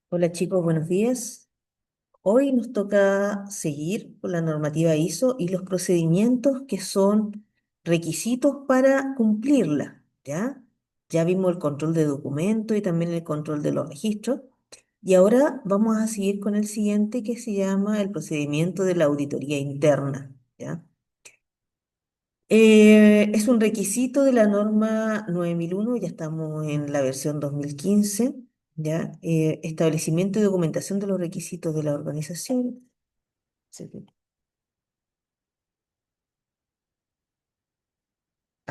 Hola chicos, buenos días. Hoy nos toca seguir con la normativa ISO y los procedimientos que son requisitos para cumplirla, ¿ya? Ya vimos el control de documentos y también el control de los registros. Y ahora vamos a seguir con el siguiente que se llama el procedimiento de la auditoría interna, ¿ya? Es un requisito de la norma 9001. Ya estamos en la versión 2015, ¿ya? Establecimiento y documentación de los requisitos de la organización. Sí, sí.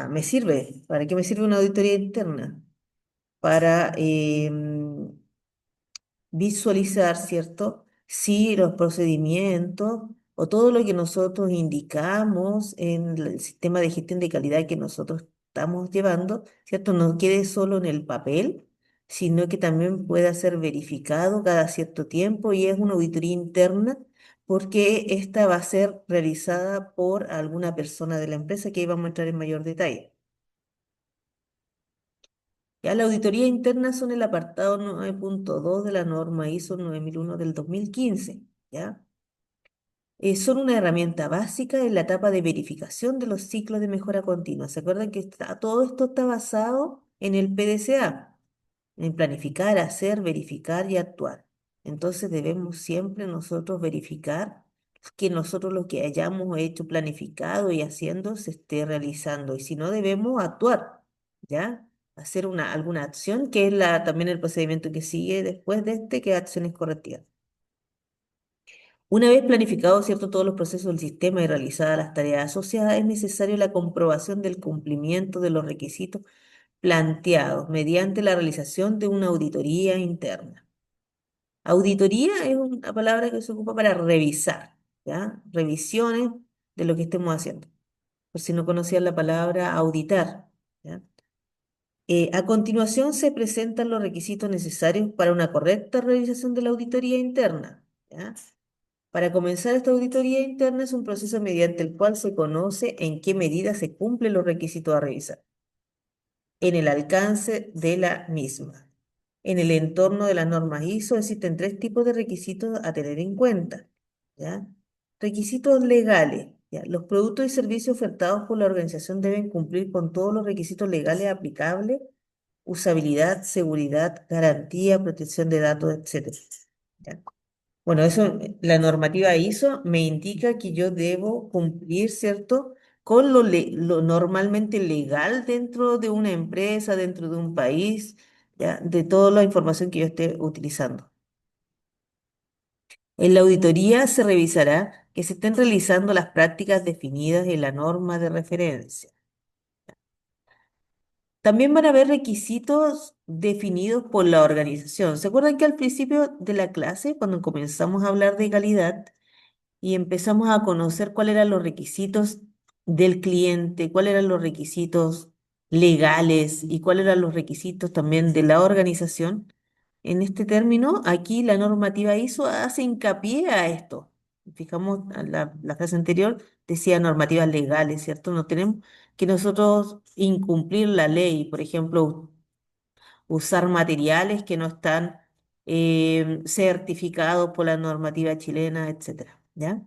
Me sirve. ¿Para qué me sirve una auditoría interna? Para visualizar, ¿cierto? Si los procedimientos o todo lo que nosotros indicamos en el sistema de gestión de calidad que nosotros estamos llevando, ¿cierto? No quede solo en el papel, sino que también pueda ser verificado cada cierto tiempo y es una auditoría interna porque esta va a ser realizada por alguna persona de la empresa que ahí vamos a entrar en mayor detalle. Ya la auditoría interna son el apartado 9.2 de la norma ISO 9001 del 2015, ¿ya? Son una herramienta básica en la etapa de verificación de los ciclos de mejora continua. ¿Se acuerdan que todo esto está basado en el PDCA? En planificar, hacer, verificar y actuar. Entonces debemos siempre nosotros verificar que nosotros lo que hayamos hecho, planificado y haciendo se esté realizando. Y si no, debemos actuar, ¿ya? Hacer alguna acción, que es también el procedimiento que sigue después de este, que es acciones correctivas. Una vez planificados, ¿cierto?, todos los procesos del sistema y realizadas las tareas asociadas, es necesario la comprobación del cumplimiento de los requisitos planteados mediante la realización de una auditoría interna. Auditoría es una palabra que se ocupa para revisar, ¿ya? Revisiones de lo que estemos haciendo. Por si no conocían la palabra auditar, ¿ya? A continuación se presentan los requisitos necesarios para una correcta realización de la auditoría interna, ¿ya? Para comenzar esta auditoría interna es un proceso mediante el cual se conoce en qué medida se cumplen los requisitos a revisar en el alcance de la misma. En el entorno de las normas ISO existen tres tipos de requisitos a tener en cuenta, ¿ya? Requisitos legales, ¿ya? Los productos y servicios ofertados por la organización deben cumplir con todos los requisitos legales aplicables: usabilidad, seguridad, garantía, protección de datos, etcétera, ¿ya? Bueno, eso, la normativa ISO me indica que yo debo cumplir, ¿cierto?, con lo normalmente legal dentro de una empresa, dentro de un país, ¿ya? De toda la información que yo esté utilizando. En la auditoría se revisará que se estén realizando las prácticas definidas en la norma de referencia. También van a haber requisitos definidos por la organización. ¿Se acuerdan que al principio de la clase, cuando comenzamos a hablar de calidad, y empezamos a conocer cuáles eran los requisitos del cliente, cuáles eran los requisitos legales y cuáles eran los requisitos también de la organización? En este término, aquí la normativa ISO hace hincapié a esto. Fijamos, la frase anterior decía normativas legales, ¿cierto? No tenemos que nosotros incumplir la ley, por ejemplo, usar materiales que no están certificados por la normativa chilena, etcétera, ¿ya?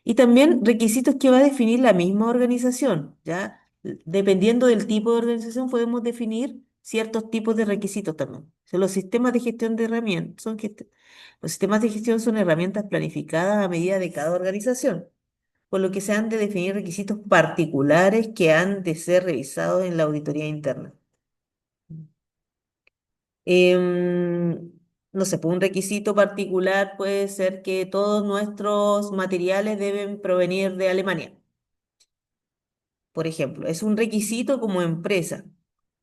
Y también requisitos que va a definir la misma organización, ¿ya? Dependiendo del tipo de organización, podemos definir ciertos tipos de requisitos también. O sea, los sistemas de gestión de herramientas los sistemas de gestión son herramientas planificadas a medida de cada organización, por lo que se han de definir requisitos particulares que han de ser revisados en la auditoría interna. No sé, pues un requisito particular puede ser que todos nuestros materiales deben provenir de Alemania, por ejemplo. Es un requisito como empresa,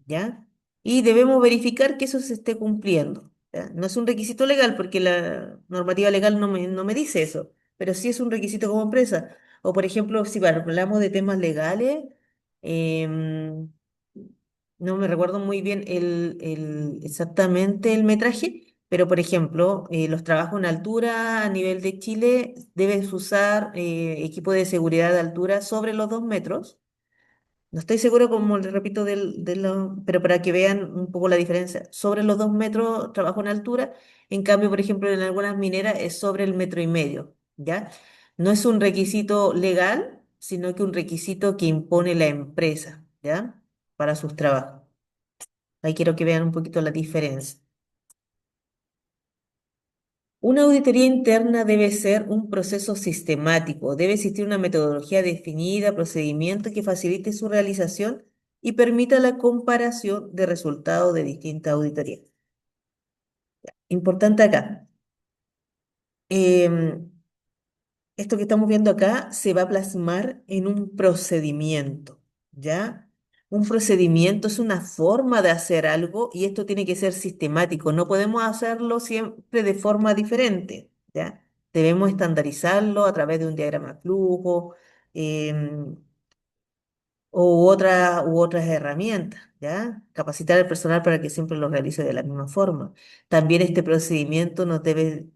¿ya? Y debemos verificar que eso se esté cumpliendo, ¿ya? No es un requisito legal porque la normativa legal no me dice eso, pero sí es un requisito como empresa. O, por ejemplo, si hablamos de temas legales, em, no me recuerdo muy bien exactamente el metraje, pero por ejemplo, los trabajos en altura a nivel de Chile debes usar equipo de seguridad de altura sobre los 2 metros, No estoy seguro, como les repito, pero para que vean un poco la diferencia. Sobre los 2 metros trabajo en altura, en cambio, por ejemplo, en algunas mineras es sobre el 1,5 metros, ¿ya? No es un requisito legal, sino que un requisito que impone la empresa, ¿ya? Para sus trabajos. Ahí quiero que vean un poquito la diferencia. Una auditoría interna debe ser un proceso sistemático, debe existir una metodología definida, procedimiento que facilite su realización y permita la comparación de resultados de distintas auditorías. Importante acá, em, esto que estamos viendo acá se va a plasmar en un procedimiento, ¿ya? Un procedimiento es una forma de hacer algo y esto tiene que ser sistemático. No podemos hacerlo siempre de forma diferente, ¿ya? Debemos estandarizarlo a través de un diagrama de flujo, em, u otras herramientas, ¿ya? Capacitar al personal para que siempre lo realice de la misma forma. También este procedimiento nos debe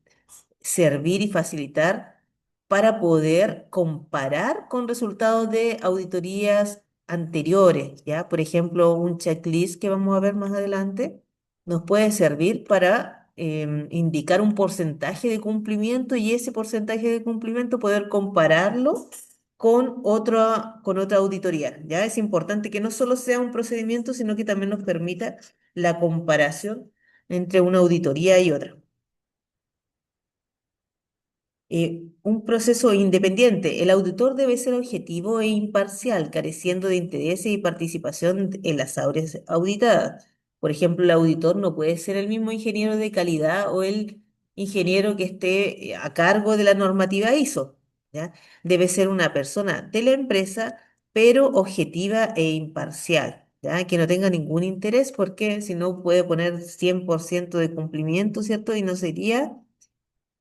servir y facilitar para poder comparar con resultados de auditorías anteriores, ¿ya? Por ejemplo, un checklist que vamos a ver más adelante nos puede servir para indicar un porcentaje de cumplimiento y ese porcentaje de cumplimiento poder compararlo con otra auditoría, ¿ya? Es importante que no solo sea un procedimiento, sino que también nos permita la comparación entre una auditoría y otra. Un proceso independiente. El auditor debe ser objetivo e imparcial, careciendo de intereses y participación en las áreas auditadas. Por ejemplo, el auditor no puede ser el mismo ingeniero de calidad o el ingeniero que esté a cargo de la normativa ISO, ¿ya? Debe ser una persona de la empresa, pero objetiva e imparcial, ¿ya? Que no tenga ningún interés, porque si no puede poner 100% de cumplimiento, ¿cierto? Y no sería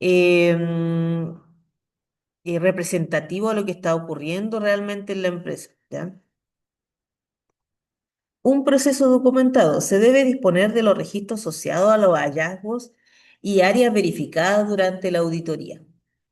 em, representativo a lo que está ocurriendo realmente en la empresa, ¿ya? Un proceso documentado se debe disponer de los registros asociados a los hallazgos y áreas verificadas durante la auditoría,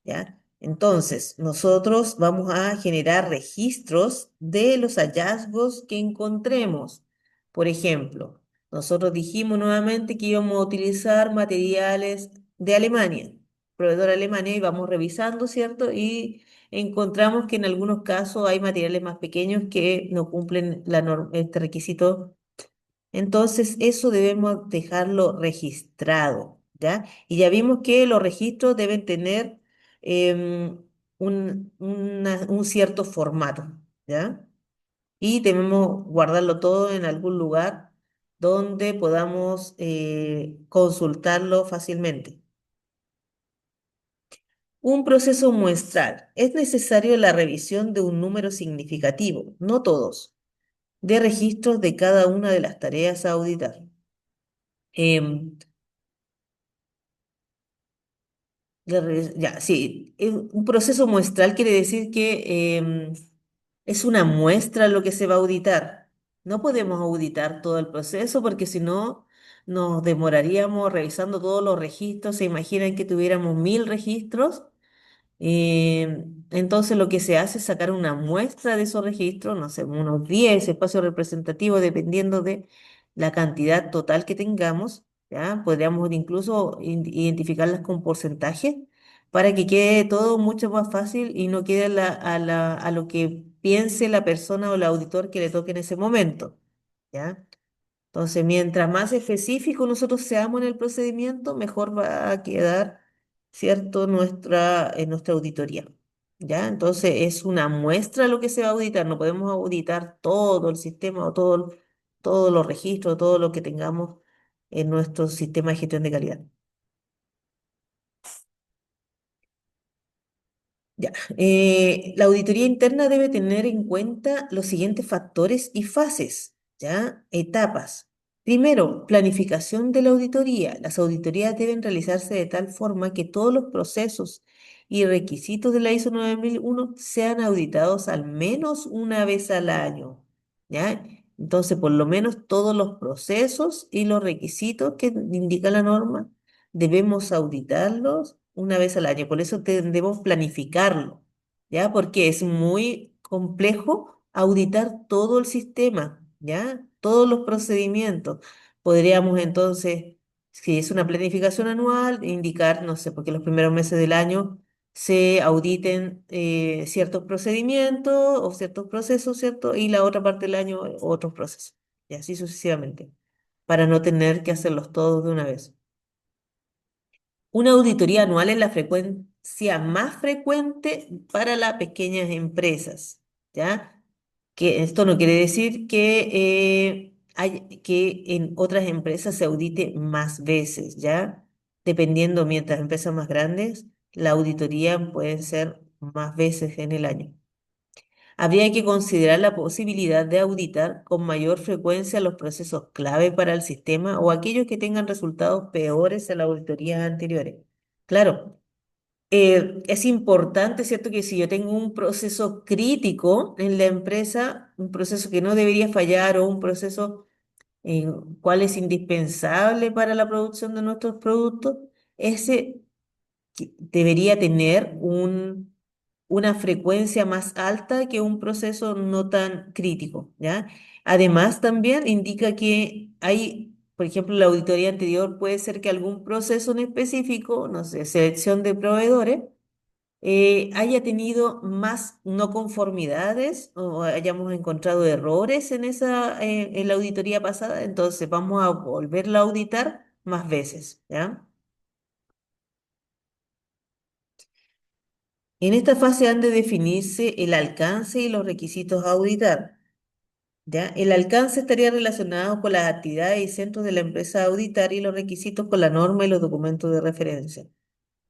¿ya? Entonces, nosotros vamos a generar registros de los hallazgos que encontremos. Por ejemplo, nosotros dijimos nuevamente que íbamos a utilizar materiales de Alemania, proveedor Alemania, y vamos revisando, ¿cierto? Y encontramos que en algunos casos hay materiales más pequeños que no cumplen este requisito. Entonces, eso debemos dejarlo registrado, ¿ya? Y ya vimos que los registros deben tener un cierto formato, ¿ya? Y debemos guardarlo todo en algún lugar donde podamos consultarlo fácilmente. Un proceso muestral. Es necesario la revisión de un número significativo, no todos, de registros de cada una de las tareas a auditar. Em, ya, sí, un proceso muestral quiere decir que es una muestra lo que se va a auditar. No podemos auditar todo el proceso porque si no nos demoraríamos revisando todos los registros. Se imaginan que tuviéramos 1.000 registros. Entonces lo que se hace es sacar una muestra de esos registros, no sé, unos 10 espacios representativos, dependiendo de la cantidad total que tengamos, ¿ya? Podríamos incluso identificarlas con porcentajes para que quede todo mucho más fácil y no quede a lo que piense la persona o el auditor que le toque en ese momento, ¿ya? Entonces, mientras más específico nosotros seamos en el procedimiento, mejor va a quedar, ¿cierto?, nuestra auditoría. ¿Ya? Entonces, es una muestra lo que se va a auditar. No podemos auditar todo el sistema o todos los registros, todo lo que tengamos en nuestro sistema de gestión de calidad. Ya, la auditoría interna debe tener en cuenta los siguientes factores y fases, ¿ya? Etapas. Primero, planificación de la auditoría. Las auditorías deben realizarse de tal forma que todos los procesos y requisitos de la ISO 9001 sean auditados al menos una vez al año, ¿ya? Entonces, por lo menos todos los procesos y los requisitos que indica la norma debemos auditarlos una vez al año. Por eso debemos planificarlo, ¿ya? Porque es muy complejo auditar todo el sistema, ¿ya? Todos los procedimientos. Podríamos entonces, si es una planificación anual, indicar, no sé, porque los primeros meses del año se auditen ciertos procedimientos o ciertos procesos, ¿cierto? Y la otra parte del año otros procesos, y así sucesivamente, para no tener que hacerlos todos de una vez. Una auditoría anual es la frecuencia más frecuente para las pequeñas empresas, ¿ya? Que esto no quiere decir que en otras empresas se audite más veces, ¿ya? Dependiendo, mientras empresas más grandes, la auditoría puede ser más veces en el año. Habría que considerar la posibilidad de auditar con mayor frecuencia los procesos clave para el sistema o aquellos que tengan resultados peores en las auditorías anteriores. Claro, es importante, ¿cierto? Que si yo tengo un proceso crítico en la empresa, un proceso que no debería fallar o un proceso cual es indispensable para la producción de nuestros productos, ese debería tener una frecuencia más alta que un proceso no tan crítico, ¿ya? Además, también indica que hay, por ejemplo, la auditoría anterior puede ser que algún proceso en específico, no sé, selección de proveedores, haya tenido más no conformidades o hayamos encontrado errores en en la auditoría pasada, entonces vamos a volverla a auditar más veces, ¿ya? En esta fase han de definirse el alcance y los requisitos a auditar, ¿ya? El alcance estaría relacionado con las actividades y centros de la empresa a auditar y los requisitos con la norma y los documentos de referencia.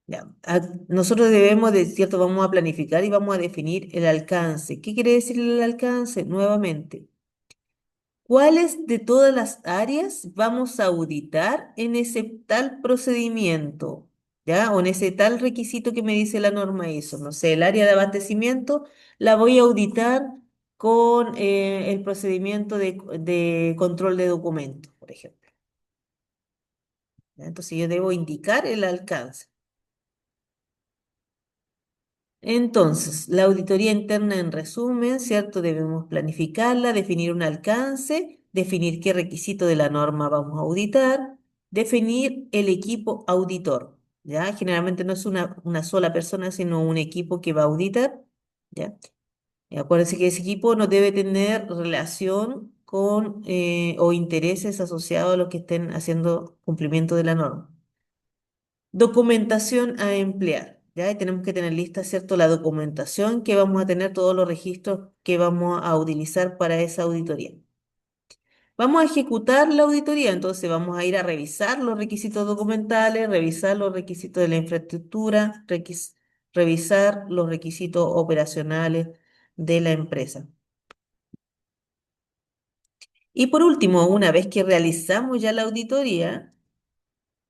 Ya. Nosotros debemos, de cierto, vamos a planificar y vamos a definir el alcance. ¿Qué quiere decir el alcance? Nuevamente, ¿cuáles de todas las áreas vamos a auditar en ese tal procedimiento? ¿Ya? O en ese tal requisito que me dice la norma ISO. No sé, el área de abastecimiento la voy a auditar con el procedimiento de control de documentos, por ejemplo. ¿Ya? Entonces yo debo indicar el alcance. Entonces, la auditoría interna en resumen, ¿cierto? Debemos planificarla, definir un alcance, definir qué requisito de la norma vamos a auditar, definir el equipo auditor, ¿ya? Generalmente no es una sola persona, sino un equipo que va a auditar, ¿ya? Y acuérdense que ese equipo no debe tener relación con o intereses asociados a los que estén haciendo cumplimiento de la norma. Documentación a emplear. Ya y tenemos que tener lista, ¿cierto? La documentación que vamos a tener, todos los registros que vamos a utilizar para esa auditoría. Vamos a ejecutar la auditoría, entonces vamos a ir a revisar los requisitos documentales, revisar los requisitos de la infraestructura, revisar los requisitos operacionales de la empresa. Y por último, una vez que realizamos ya la auditoría,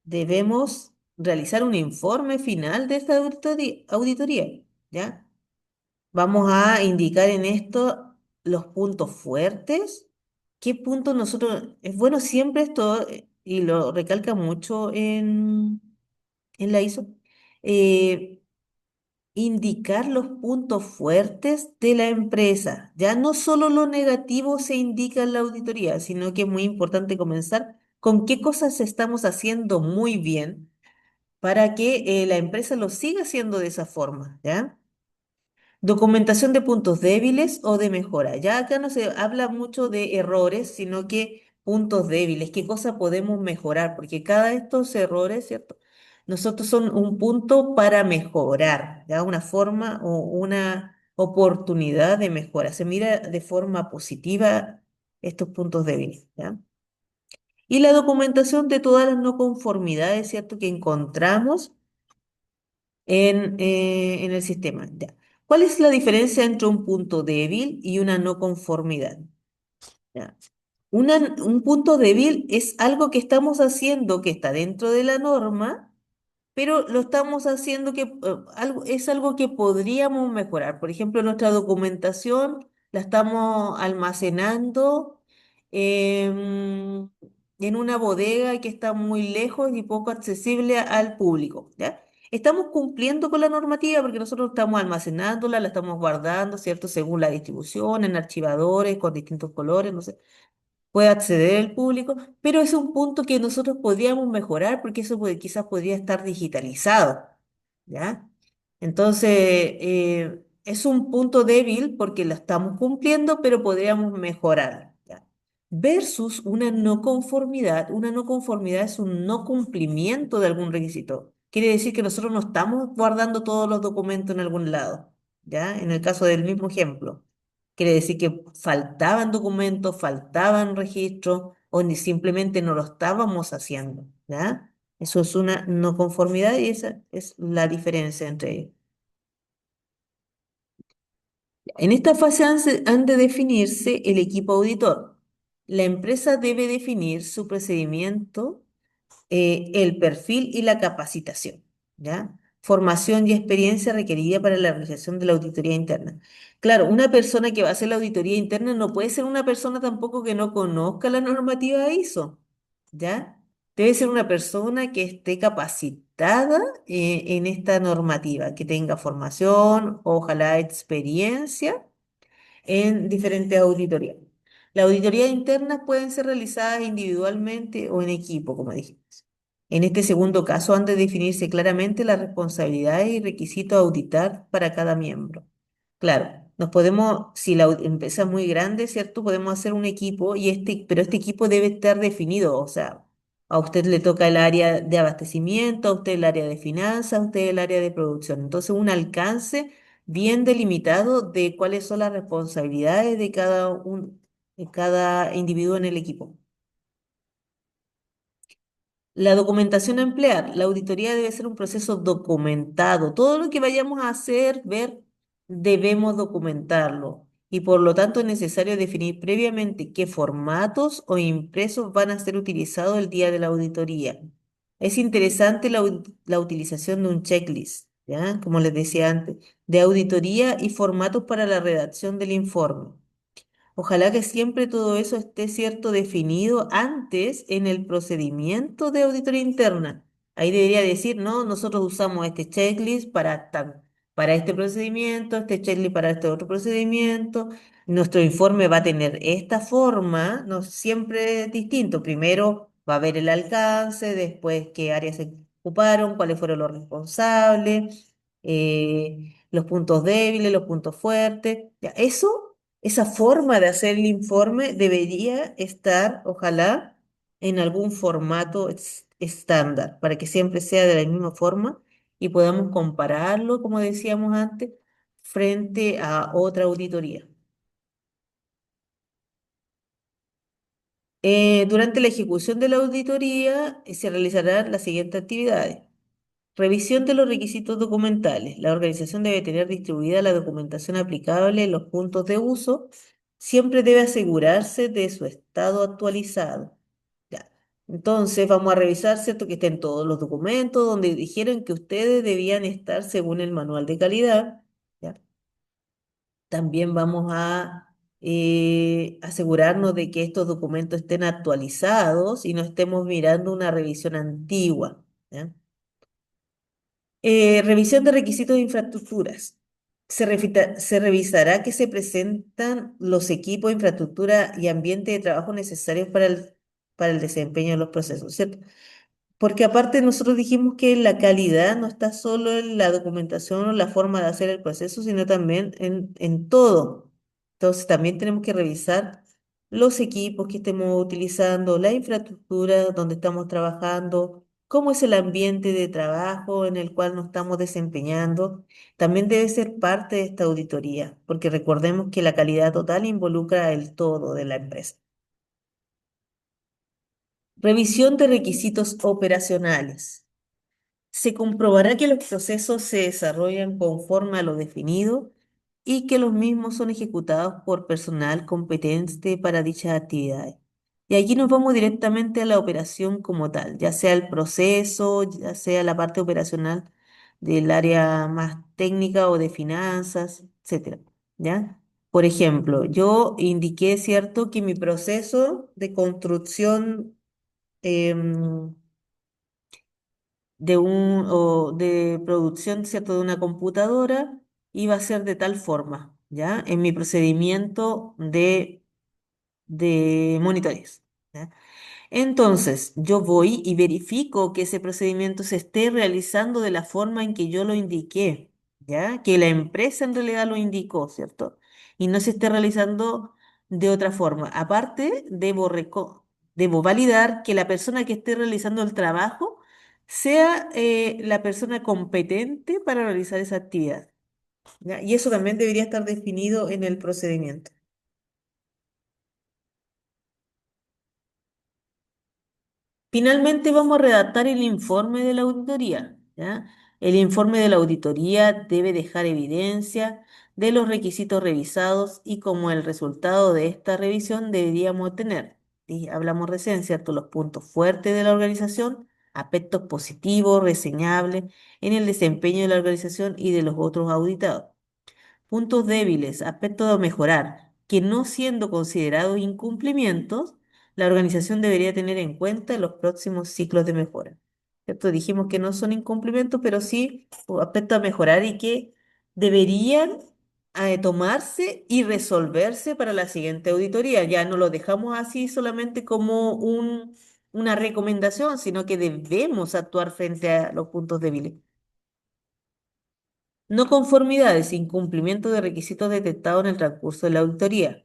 debemos realizar un informe final de esta auditoría, ¿ya? Vamos a indicar en esto los puntos fuertes. ¿Qué puntos nosotros? Es bueno siempre esto, y lo recalca mucho en la ISO, eh, indicar los puntos fuertes de la empresa. Ya no solo lo negativo se indica en la auditoría, sino que es muy importante comenzar con qué cosas estamos haciendo muy bien para que la empresa lo siga haciendo de esa forma, ¿ya? Documentación de puntos débiles o de mejora. Ya acá no se habla mucho de errores, sino que puntos débiles, qué cosa podemos mejorar, porque cada de estos errores, ¿cierto? Nosotros son un punto para mejorar, ¿ya? Una forma o una oportunidad de mejora. Se mira de forma positiva estos puntos débiles, ¿ya? Y la documentación de todas las no conformidades, ¿cierto? Que encontramos en el sistema. Ya. ¿Cuál es la diferencia entre un punto débil y una no conformidad? Ya. Un punto débil es algo que estamos haciendo que está dentro de la norma, pero lo estamos haciendo es algo que podríamos mejorar. Por ejemplo, nuestra documentación la estamos almacenando en una bodega que está muy lejos y poco accesible al público, ¿ya? estamos cumpliendo con la normativa porque nosotros estamos almacenándola, la estamos guardando, ¿cierto? Según la distribución, en archivadores con distintos colores, no sé, puede acceder el público, pero es un punto que nosotros podríamos mejorar porque eso quizás podría estar digitalizado, ¿ya? Entonces, es un punto débil porque lo estamos cumpliendo, pero podríamos mejorar, ¿ya? Versus una no conformidad es un no cumplimiento de algún requisito. Quiere decir que nosotros no estamos guardando todos los documentos en algún lado, ¿ya? En el caso del mismo ejemplo. Quiere decir que faltaban documentos, faltaban registros o ni simplemente no lo estábamos haciendo, ¿ya? Eso es una no conformidad y esa es la diferencia entre ellos. En esta fase han de definirse el equipo auditor. La empresa debe definir su procedimiento, el perfil y la capacitación, ¿ya? Formación y experiencia requerida para la realización de la auditoría interna. Claro, una persona que va a hacer la auditoría interna no puede ser una persona tampoco que no conozca la normativa ISO, ¿ya? Debe ser una persona que esté capacitada, en esta normativa, que tenga formación, ojalá experiencia en diferentes auditorías. Las auditorías internas pueden ser realizadas individualmente o en equipo, como dijimos. En este segundo caso, han de definirse claramente las responsabilidades y requisitos a auditar para cada miembro. Claro, nos podemos, si la empresa es muy grande, ¿cierto? Podemos hacer un equipo pero este equipo debe estar definido, o sea, a usted le toca el área de abastecimiento, a usted el área de finanzas, a usted el área de producción. Entonces, un alcance bien delimitado de cuáles son las responsabilidades de cada individuo en el equipo. La documentación a emplear. La auditoría debe ser un proceso documentado. Todo lo que vayamos a hacer, ver, debemos documentarlo. Y por lo tanto es necesario definir previamente qué formatos o impresos van a ser utilizados el día de la auditoría. Es interesante la utilización de un checklist, ¿ya? Como les decía antes, de auditoría y formatos para la redacción del informe. Ojalá que siempre todo eso esté cierto definido antes en el procedimiento de auditoría interna. Ahí debería decir, no, nosotros usamos este checklist para este procedimiento, este checklist para este otro procedimiento. Nuestro informe va a tener esta forma, no siempre es distinto. Primero va a ver el alcance, después qué áreas se ocuparon, cuáles fueron los responsables, los puntos débiles, los puntos fuertes. Ya, eso, esa forma de hacer el informe debería estar, ojalá, en algún formato estándar, para que siempre sea de la misma forma y podamos compararlo, como decíamos antes, frente a otra auditoría. Durante la ejecución de la auditoría, se realizarán las siguientes actividades. Revisión de los requisitos documentales. La organización debe tener distribuida la documentación aplicable en los puntos de uso. Siempre debe asegurarse de su estado actualizado. Ya. Entonces vamos a revisar, ¿cierto? Que estén todos los documentos donde dijeron que ustedes debían estar según el manual de calidad. ¿Ya? También vamos a asegurarnos de que estos documentos estén actualizados y no estemos mirando una revisión antigua. ¿Ya? Revisión de requisitos de infraestructuras. Se revisará que se presentan los equipos, infraestructura y ambiente de trabajo necesarios para el desempeño de los procesos, ¿cierto? Porque aparte nosotros dijimos que la calidad no está solo en la documentación o la forma de hacer el proceso, sino también en todo. Entonces también tenemos que revisar los equipos que estemos utilizando, la infraestructura donde estamos trabajando, cómo es el ambiente de trabajo en el cual nos estamos desempeñando. También debe ser parte de esta auditoría, porque recordemos que la calidad total involucra el todo de la empresa. Revisión de requisitos operacionales. Se comprobará que los procesos se desarrollan conforme a lo definido y que los mismos son ejecutados por personal competente para dichas actividades. Y aquí nos vamos directamente a la operación como tal, ya sea el proceso, ya sea la parte operacional del área más técnica o de finanzas, etcétera. ¿Ya? Por ejemplo, yo indiqué, ¿cierto?, que mi proceso de construcción, em, o de producción, ¿cierto?, de una computadora iba a ser de tal forma, ¿ya? En mi procedimiento de monitores. ¿Ya? Entonces, yo voy y verifico que ese procedimiento se esté realizando de la forma en que yo lo indiqué, ¿ya? Que la empresa en realidad lo indicó, ¿cierto? Y no se esté realizando de otra forma. Aparte, debo validar que la persona que esté realizando el trabajo sea la persona competente para realizar esa actividad, ¿ya? Y eso también debería estar definido en el procedimiento. Finalmente vamos a redactar el informe de la auditoría, ¿ya? El informe de la auditoría debe dejar evidencia de los requisitos revisados y como el resultado de esta revisión deberíamos tener, y hablamos recién, ¿cierto? Los puntos fuertes de la organización, aspectos positivos, reseñables en el desempeño de la organización y de los otros auditados. Puntos débiles, aspectos a mejorar, que no siendo considerados incumplimientos, la organización debería tener en cuenta en los próximos ciclos de mejora. ¿Cierto? Dijimos que no son incumplimientos, pero sí aspectos a mejorar y que deberían tomarse y resolverse para la siguiente auditoría. Ya no lo dejamos así solamente como una recomendación, sino que debemos actuar frente a los puntos débiles. No conformidades, incumplimiento de requisitos detectados en el transcurso de la auditoría.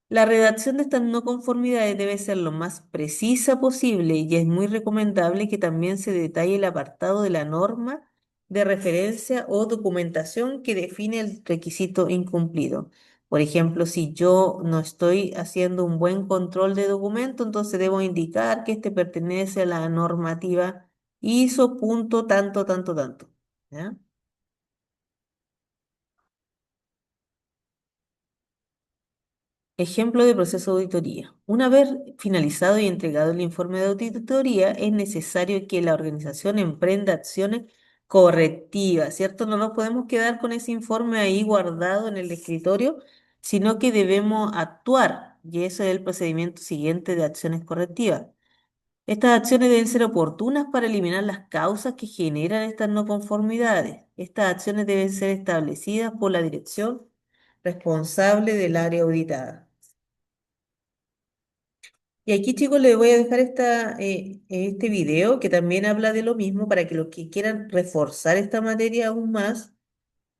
La redacción de estas no conformidades debe ser lo más precisa posible y es muy recomendable que también se detalle el apartado de la norma de referencia o documentación que define el requisito incumplido. Por ejemplo, si yo no estoy haciendo un buen control de documento, entonces debo indicar que este pertenece a la normativa ISO punto tanto, tanto, tanto. ¿Ya? Ejemplo de proceso de auditoría. Una vez finalizado y entregado el informe de auditoría, es necesario que la organización emprenda acciones correctivas, ¿cierto? No nos podemos quedar con ese informe ahí guardado en el escritorio, sino que debemos actuar, y ese es el procedimiento siguiente de acciones correctivas. Estas acciones deben ser oportunas para eliminar las causas que generan estas no conformidades. Estas acciones deben ser establecidas por la dirección responsable del área auditada. Y aquí, chicos, les voy a dejar este video que también habla de lo mismo para que los que quieran reforzar esta materia aún más,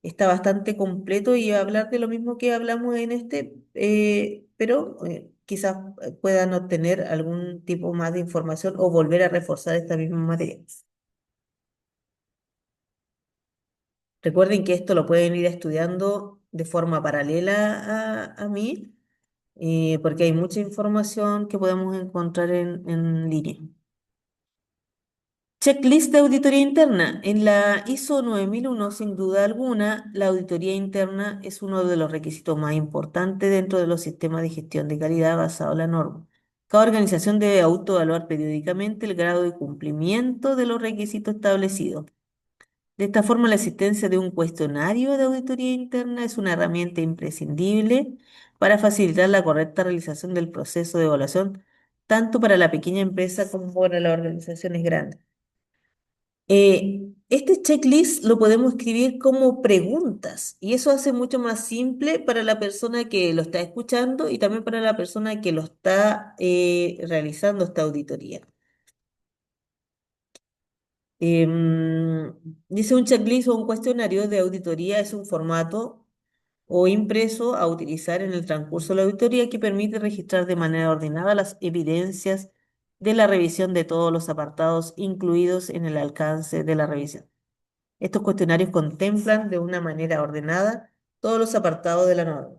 está bastante completo y va a hablar de lo mismo que hablamos en este, pero quizás puedan obtener algún tipo más de información o volver a reforzar esta misma materia. Recuerden que esto lo pueden ir estudiando de forma paralela a mí, porque hay mucha información que podemos encontrar en línea. Checklist de auditoría interna. En la ISO 9001, sin duda alguna, la auditoría interna es uno de los requisitos más importantes dentro de los sistemas de gestión de calidad basado en la norma. Cada organización debe autoevaluar periódicamente el grado de cumplimiento de los requisitos establecidos. De esta forma, la existencia de un cuestionario de auditoría interna es una herramienta imprescindible para facilitar la correcta realización del proceso de evaluación, tanto para la pequeña empresa como para las organizaciones grandes. Este checklist lo podemos escribir como preguntas y eso hace mucho más simple para la persona que lo está escuchando y también para la persona que lo está realizando esta auditoría. Em, Dice un checklist o un cuestionario de auditoría es un formato o impreso a utilizar en el transcurso de la auditoría que permite registrar de manera ordenada las evidencias de la revisión de todos los apartados incluidos en el alcance de la revisión. Estos cuestionarios contemplan de una manera ordenada todos los apartados de la norma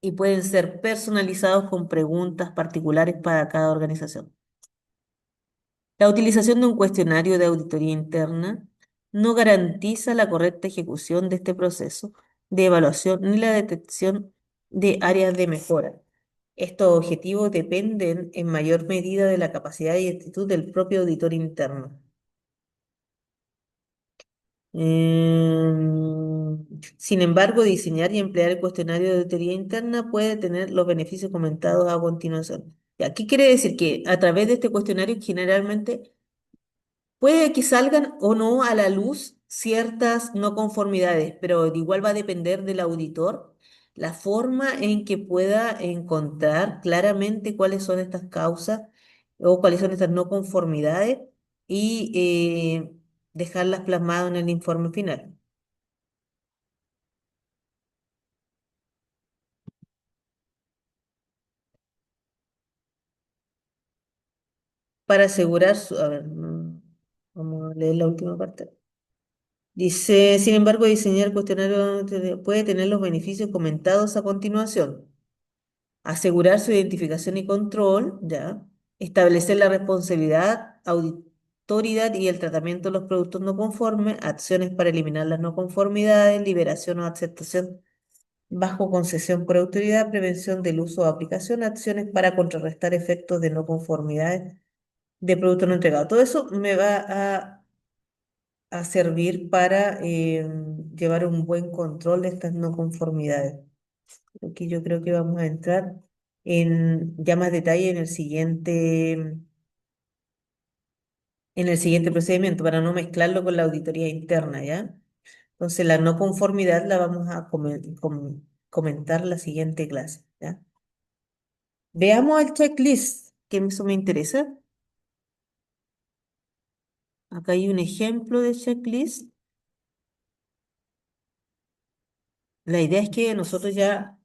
y pueden ser personalizados con preguntas particulares para cada organización. La utilización de un cuestionario de auditoría interna no garantiza la correcta ejecución de este proceso de evaluación ni la detección de áreas de mejora. Estos objetivos dependen en mayor medida de la capacidad y actitud del propio auditor interno. Sin embargo, diseñar y emplear el cuestionario de auditoría interna puede tener los beneficios comentados a continuación. Ya, ¿qué quiere decir? Que a través de este cuestionario generalmente puede que salgan o no a la luz ciertas no conformidades, pero de igual va a depender del auditor la forma en que pueda encontrar claramente cuáles son estas causas o cuáles son estas no conformidades y dejarlas plasmadas en el informe final. Para asegurar su... A ver, vamos a leer la última parte. Dice, sin embargo, diseñar cuestionario puede tener los beneficios comentados a continuación. Asegurar su identificación y control, ¿ya? Establecer la responsabilidad, autoridad y el tratamiento de los productos no conformes, acciones para eliminar las no conformidades, liberación o aceptación bajo concesión por autoridad, prevención del uso o aplicación, acciones para contrarrestar efectos de no conformidades de productos no entregados. Todo eso me va a servir para llevar un buen control de estas no conformidades. Aquí yo creo que vamos a entrar en ya más detalle en el siguiente procedimiento para no mezclarlo con la auditoría interna, ¿ya? Entonces la no conformidad la vamos a comentar en la siguiente clase, ¿ya? Veamos el checklist, que eso me interesa. Acá hay un ejemplo de checklist. La idea es que nosotros ya,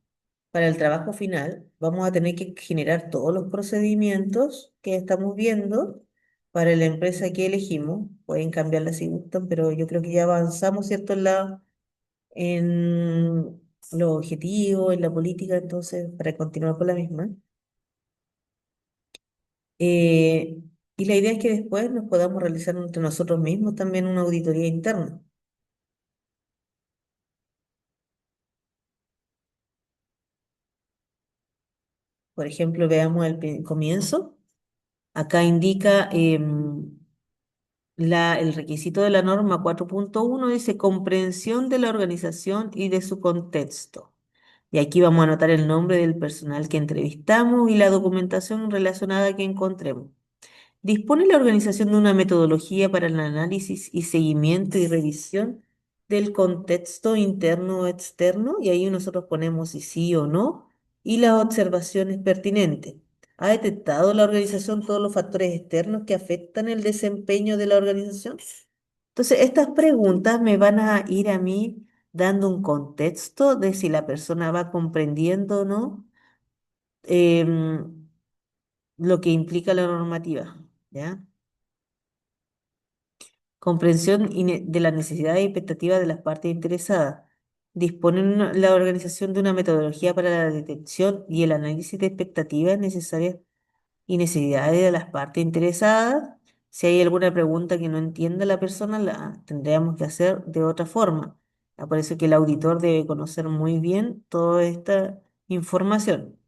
para el trabajo final, vamos a tener que generar todos los procedimientos que estamos viendo para la empresa que elegimos. Pueden cambiarla si gustan, pero yo creo que ya avanzamos, ¿cierto? En los objetivos, en la política, entonces, para continuar con la misma. Eh, y la idea es que después nos podamos realizar entre nosotros mismos también una auditoría interna. Por ejemplo, veamos el comienzo. Acá indica el requisito de la norma 4.1 dice comprensión de la organización y de su contexto. Y aquí vamos a anotar el nombre del personal que entrevistamos y la documentación relacionada que encontremos. Dispone la organización de una metodología para el análisis y seguimiento y revisión del contexto interno o externo, y ahí nosotros ponemos si sí o no, y las observaciones pertinentes. ¿Ha detectado la organización todos los factores externos que afectan el desempeño de la organización? Entonces, estas preguntas me van a ir a mí dando un contexto de si la persona va comprendiendo o no em, lo que implica la normativa, ¿ya? Comprensión de las necesidades y expectativas de las partes interesadas. Disponen la organización de una metodología para la detección y el análisis de expectativas necesarias y necesidades de las partes interesadas. Si hay alguna pregunta que no entienda la persona, la tendríamos que hacer de otra forma. Por eso que el auditor debe conocer muy bien toda esta información.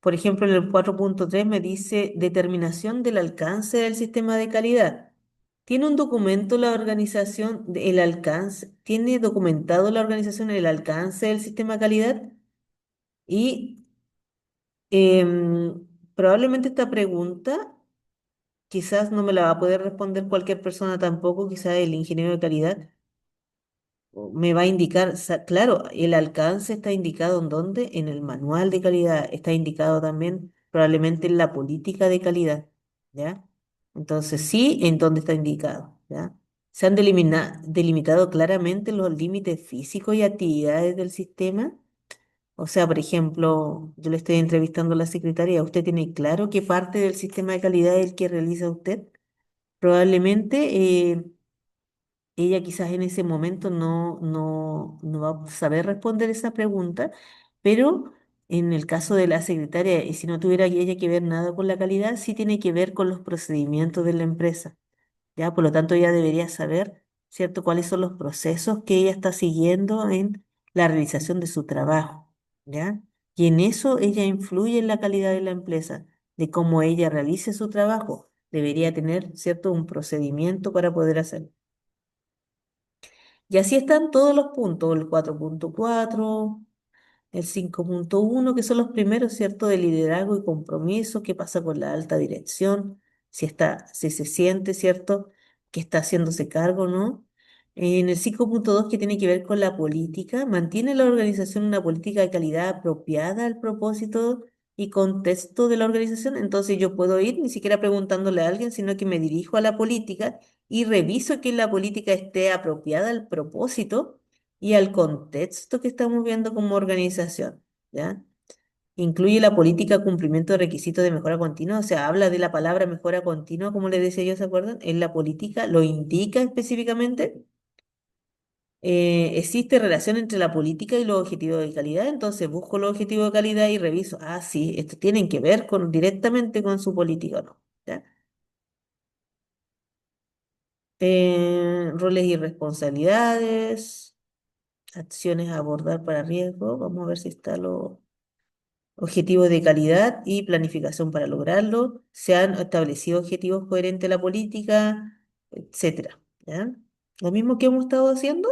Por ejemplo, en el 4.3 me dice determinación del alcance del sistema de calidad. ¿Tiene un documento la organización el alcance? ¿Tiene documentado la organización el alcance del sistema de calidad? Y probablemente esta pregunta quizás no me la va a poder responder cualquier persona tampoco, quizás el ingeniero de calidad me va a indicar, claro, el alcance está indicado en dónde, en el manual de calidad, está indicado también probablemente en la política de calidad, ¿ya? Entonces sí, en dónde está indicado, ¿ya? Se han delimitado claramente los límites físicos y actividades del sistema. O sea, por ejemplo, yo le estoy entrevistando a la secretaria, ¿usted tiene claro qué parte del sistema de calidad es el que realiza usted? Probablemente ella quizás en ese momento no va a saber responder esa pregunta, pero en el caso de la secretaria, y si no tuviera ella que ver nada con la calidad, sí tiene que ver con los procedimientos de la empresa, ¿ya? Por lo tanto, ella debería saber, ¿cierto?, cuáles son los procesos que ella está siguiendo en la realización de su trabajo, ¿ya? Y en eso ella influye en la calidad de la empresa, de cómo ella realice su trabajo. Debería tener, ¿cierto?, un procedimiento para poder hacerlo. Y así están todos los puntos, el 4.4, El 5.1 que son los primeros, ¿cierto? De liderazgo y compromiso, qué pasa con la alta dirección, si se siente, ¿cierto? Que está haciéndose cargo, ¿no? En el 5.2 que tiene que ver con la política, mantiene la organización una política de calidad apropiada al propósito y contexto de la organización. Entonces yo puedo ir ni siquiera preguntándole a alguien, sino que me dirijo a la política y reviso que la política esté apropiada al propósito y al contexto que estamos viendo como organización, ¿ya? Incluye la política cumplimiento de requisitos de mejora continua, o sea, habla de la palabra mejora continua, como les decía yo, ¿se acuerdan? En la política lo indica específicamente. Existe relación entre la política y los objetivos de calidad, entonces busco los objetivos de calidad y reviso, ah, sí, estos tienen que ver con, directamente con su política o no, ¿ya? Roles y responsabilidades, acciones a abordar para riesgo, vamos a ver si está lo objetivos de calidad y planificación para lograrlo. Se han establecido objetivos coherentes a la política, etcétera. ¿Ya? Lo mismo que hemos estado haciendo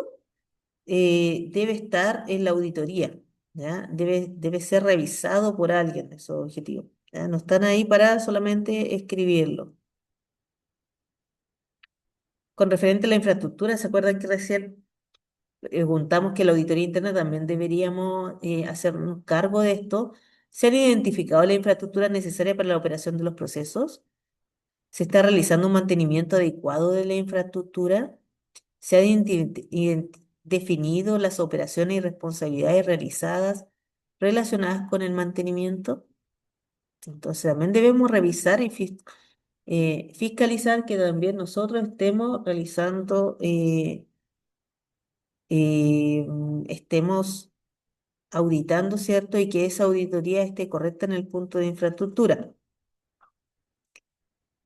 debe estar en la auditoría. ¿Ya? Debe ser revisado por alguien esos objetivos. ¿Ya? No están ahí para solamente escribirlo. Con referente a la infraestructura, ¿se acuerdan que recién preguntamos que la auditoría interna también deberíamos hacernos cargo de esto? ¿Se han identificado las infraestructuras necesarias para la operación de los procesos? ¿Se está realizando un mantenimiento adecuado de la infraestructura? ¿Se han definido las operaciones y responsabilidades realizadas relacionadas con el mantenimiento? Entonces también debemos revisar y fiscalizar que también nosotros estemos realizando, estemos auditando, ¿cierto? Y que esa auditoría esté correcta en el punto de infraestructura.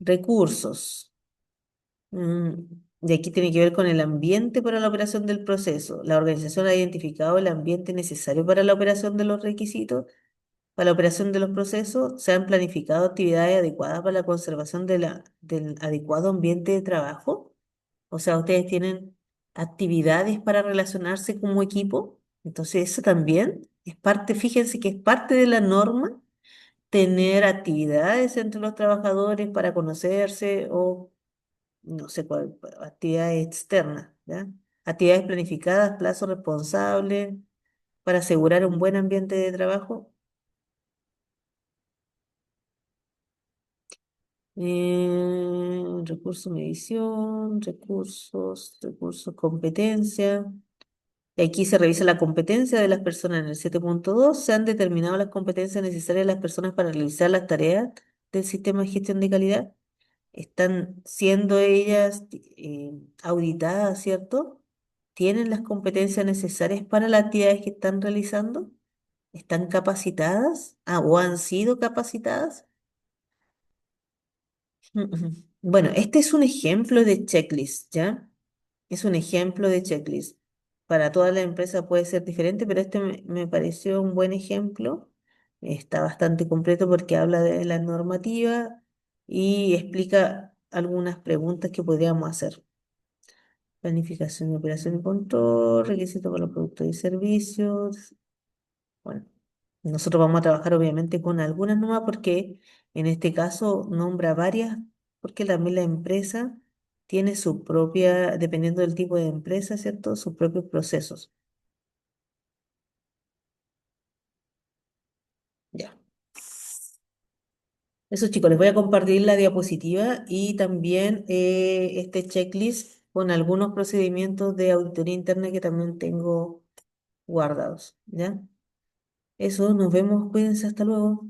Recursos. Mm, Y aquí tiene que ver con el ambiente para la operación del proceso. La organización ha identificado el ambiente necesario para la operación de los requisitos, para la operación de los procesos. Se han planificado actividades adecuadas para la conservación del adecuado ambiente de trabajo. O sea, ustedes tienen actividades para relacionarse como equipo. Entonces, eso también es parte, fíjense que es parte de la norma tener actividades entre los trabajadores para conocerse o no sé cuál, actividades externas, ¿ya? Actividades planificadas, plazos responsables para asegurar un buen ambiente de trabajo. Recursos, medición, recursos, competencia. Y aquí se revisa la competencia de las personas. En el 7.2 se han determinado las competencias necesarias de las personas para realizar las tareas del sistema de gestión de calidad. Están siendo ellas auditadas, ¿cierto? ¿Tienen las competencias necesarias para las actividades que están realizando? ¿Están capacitadas? Ah, ¿o han sido capacitadas? Bueno, este es un ejemplo de checklist, ¿ya? Es un ejemplo de checklist. Para toda la empresa puede ser diferente, pero este me pareció un buen ejemplo. Está bastante completo porque habla de la normativa y explica algunas preguntas que podríamos hacer. Planificación de operación y control, requisitos para los productos y servicios. Bueno, nosotros vamos a trabajar obviamente con algunas nomás porque en este caso nombra varias, porque también la empresa tiene su propia, dependiendo del tipo de empresa, ¿cierto? Sus propios procesos. Ya. Eso chicos, les voy a compartir la diapositiva y también este checklist con algunos procedimientos de auditoría interna que también tengo guardados, ¿ya? Eso, nos vemos, cuídense, hasta luego.